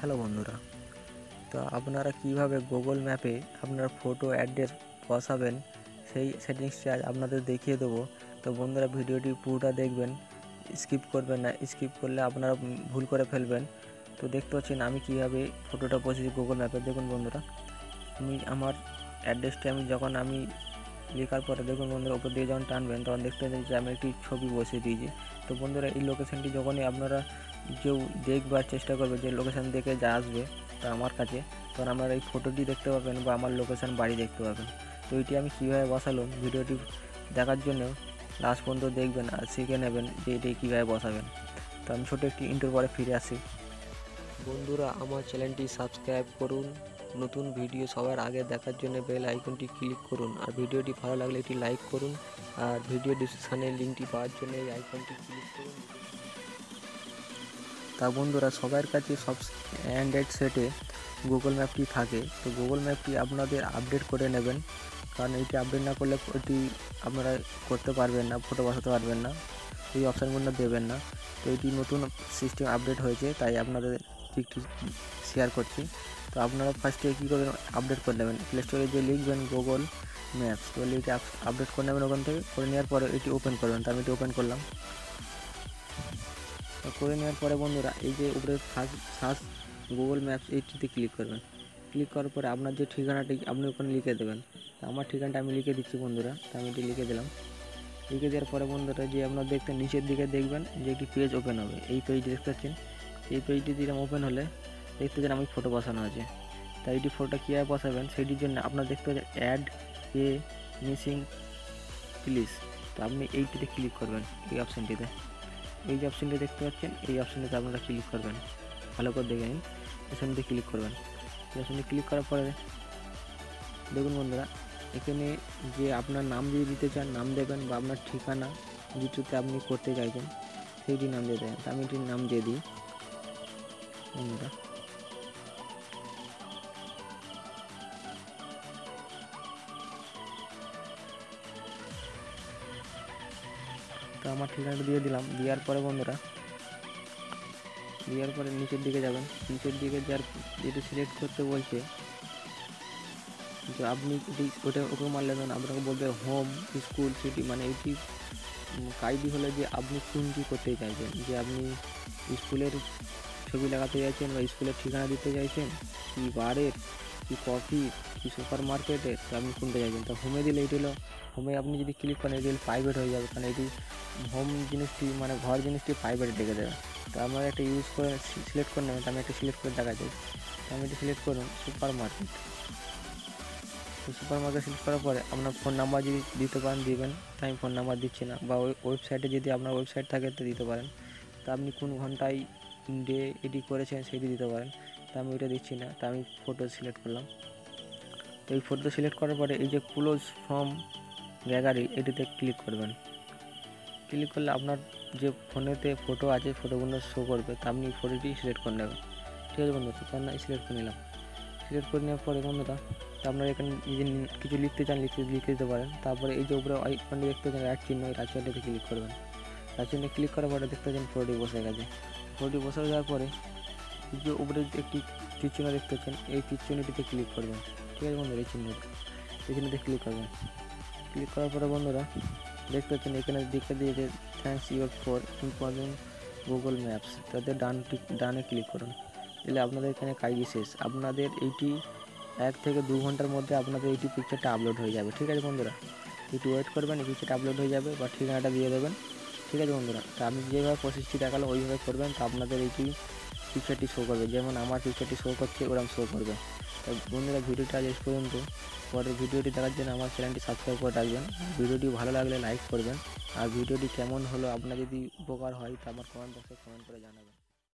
Hello বন্ধুরা, তো আপনারা কিভাবে গুগল ম্যাপে আপনার ফটো অ্যাড্রেস বসাবেন সেই সেটিংসটি আজ আপনাদের দেখিয়ে দেবো। তো বন্ধুরা, ভিডিওটি পুরোটা দেখবেন, স্কিপ করবেন না। স্কিপ করলে আপনারা ভুল করে ফেলবেন। তো দেখতে পাচ্ছেন আমি কিভাবে ফটোটা বসেছি গুগল ম্যাপে। দেখুন বন্ধুরা, আমি আমার অ্যাড্রেসটি যখন আমি লেখার পরে দেখুন বন্ধুরা, উপর দিয়ে যখন টানবেন তখন দেখতে পাচ্ছেন যে আমি একটি ছবি বসিয়ে দিয়েছি। তো বন্ধুরা, এই লোকেশানটি যখনই আপনারা কেউ দেখবার চেষ্টা করবে, যে লোকেশান দেখে যা আসবে তা আমার কাছে, তখন আপনারা এই ফটোটি দেখতে পাবেন বা আমার লোকেশান বাড়ি দেখতে পাবেন। তো এটি আমি কীভাবে বসালাম, ভিডিওটি দেখার জন্য লাস্ট পর্যন্ত দেখবেন আর শিখে নেবেন যে এটি কীভাবে বসাবেন। তো আমি ছোটো একটি ইন্টার পরে ফিরে আসি। বন্ধুরা, আমার চ্যানেলটি সাবস্ক্রাইব করুন, নতুন ভিডিও সবার আগে দেখার জন্য বেল আইকনটি ক্লিক করুন, আর ভিডিওটি ভালো লাগলে একটি লাইক করুন, আর ভিডিও ডিসক্রিপশানে লিঙ্কটি পাওয়ার জন্য এই আইকনটি ক্লিক করুন। তা বন্ধুরা, সবার কাছে সব অ্যান্ড্রয়েড সেটে গুগল ম্যাপটি থাকে। তো গুগল ম্যাপটি আপনাদের আপডেট করে নেবেন, কারণ এইটি আপডেট না করলে এটি আপনারা করতে পারবেন না, ফটো বসাতে পারবেন না, এই অপশানগুলো দেবেন না। তো এটি নতুন সিস্টেম আপডেট হয়েছে, তাই আপনাদের একটি শেয়ার করছি। তো আপনারা ফার্স্টে কী করবেন, আপডেট করে নেবেন। প্লে স্টোরে যে লিখবেন গুগল ম্যাপস, তাহলে এটি আপডেট করে নেবেন। ওখান থেকে করে নেওয়ার পরে এটি ওপেন করবেন। তো আমি এটি ওপেন করলাম। করে নেওয়ার পরে বন্ধুরা, এই যে উপরে সার্চ গুগল ম্যাপস এইটিতে ক্লিক করবেন। ক্লিক করার পরে আপনার যে ঠিকানাটি আপনি ওখানে লিখে দেবেন। আমার ঠিকানাটা আমি লিখে দিচ্ছি বন্ধুরা, তো আমি এটি লিখে দিলাম। লিখে দেওয়ার পরে বন্ধুরা, যে আপনার দেখতে নিচের দিকে দেখবেন যে একটি পেজ ওপেন হবে। এই পেজটি দেখতে পাচ্ছেন, এই পেজটি যেরকম ওপেন হলে দেখতে পাচ্ছেন আমি ফটো বসানো আছে। তাই এইটি ফটোটা কীভাবে বসাবেন সেটির জন্য আপনার দেখতে পাচ্ছেন অ্যাড এ মিসিং প্লিজ। তো আপনি এইটিতে ক্লিক করবেন, এই অপশানটিতে। এই যে অপশানটি দেখতে পাচ্ছেন, এই অপশানটিতে আপনারা ক্লিক করবেন। ভালো করে দেখে নিন, অপশানটিতে ক্লিক করবেন। এই অপশানটি ক্লিক করার পরে দেখুন বন্ধুরা, এখানে যে আপনার নাম যদি দিতে চান নাম দেবেন, বা আপনার ঠিকানা যেটিতে আপনি করতে চাইছেন সেইটি নাম দিয়ে দেবেন। তো আমি এটির নাম দিয়ে দিই বন্ধুরা। তো আমার ঠিকানাটা দিয়ে দিলাম। দেওয়ার পরে বন্ধুরা, দেওয়ার পরে নিচের দিকে যাবেন। নিচের দিকে যেটি সিলেক্ট করতে বলছে, তো আপনি ওটা ওকে মারলে তখন আপনাকে বলবে হোম, স্কুল, সিটি, মানে এইটি কাজটি হলো যে আপনি কোনটি করতে চাইছেন, যে আপনি স্কুলের ছবি লাগাতে চাইছেন, বা স্কুলের ঠিকানা দিতে চাইছেন, কি বারের, কি কফি, কি সুপার মার্কেটের, তো আপনি কোনটা চাইছেন। তো হোমে দিলে এটি হলো, হোমে আপনি যদি ক্লিক করেন এটি প্রাইভেট হয়ে যাবে, কারণ এটি হোম জিনিসটি মানে ঘর জিনিসটি প্রাইভেট ডেকে দেবে। তো আমরা একটা ইউজ করে সিলেক্ট করে নেবেন। তো আমি একটা সিলেক্ট করে দেখাচ্ছি। তো আমি এটি সিলেক্ট করুন সুপার মার্কেট। তো সুপার মার্কেট সিলেক্ট করার পরে আপনার ফোন নাম্বার যদি দিতে পারেন দিবেন, তো আমি ফোন নাম্বার দিচ্ছি না। বা ওয়েবসাইটে যদি আপনার ওয়েবসাইট থাকে তো দিতে পারেন। তো আপনি কোন ঘন্টায় ডে এডি করেছেন সেটি দিতে পারেন। তো আমি ওইটা দিচ্ছি না। তো আমি ফটো সিলেক্ট করলাম। তো এই ফটো সিলেক্ট করার পরে এই যে ক্লোজ ফ্রম গ্যালারি এটিতে ক্লিক করবেন। ক্লিক করলে আপনার যে ফোনেতে ফটো আছে ফটোগুলো শো করবে। তো আপনি ফটোটি সিলেক্ট করে নেবেন। ঠিক আছে বন্ধু, তো আমি সিলেক্ট করে নিলাম। সিলেক্ট করে নেওয়ার পরে বন্ধুরা, তো আপনারা এখানে যদি কিছু লিখতে চান লিখে দিতে পারেন। তারপরে এই যে উপরে আইকনটি দেখতে পাচ্ছেন রাইট চিহ্ন, এই রাইট চিহ্নটিতে ক্লিক করবেন। রাইট চিহ্নে ক্লিক করার পরে দেখতে পাচ্ছেন ফটোটি বসে গেছে। ফটোটি বসে যাওয়ার পরে এই যে উপরে একটি তীর চিহ্ন দেখতে পাচ্ছেন, এই তীর চিহ্নটিতে ক্লিক করবেন। ঠিক আছে বন্ধুরা, এই চিহ্নতে ক্লিক করবেন। ক্লিক করার পরে বন্ধুরা দেখতে পাচ্ছেন এখানে দেখে দিয়েছে thanks your for important Google maps. তাদের ডানে ক্লিক করুন। তাহলে আপনাদের এখানে কাজই শেষ। আপনাদের এইটি 1 থেকে 2 ঘন্টার মধ্যে আপনাদের এইটি পিকচারটা আপলোড হয়ে যাবে। ঠিক আছে বন্ধুরা, একটু ওয়েট করবেন, এই পিকচারটা আপলোড হয়ে যাবে, বা ঠিকানাটা দিয়ে দেবেন। ঠিক আছে বন্ধুরা, তো আমি যেভাবে প্রসেসটি দেখালাম ওইভাবে করবেন। তো আপনাদের এইটি পিকচারটি শো করবে, যেমন আমার পিকচারটি শো করছে ওরকম শো করবে। তো বন্ধুরা, ভিডিওটা আজ পর্যন্ত। পরের ভিডিওটি দেখার জন্য আমার চ্যানেলটি সাবস্ক্রাইব করে রাখবেন। ভিডিওটি ভালো লাগলে লাইক করবেন, আর ভিডিওটি কেমন হলো আপনার যদি উপকার হয় তা আমার কমেন্ট বক্সে কমেন্ট করে জানাবেন।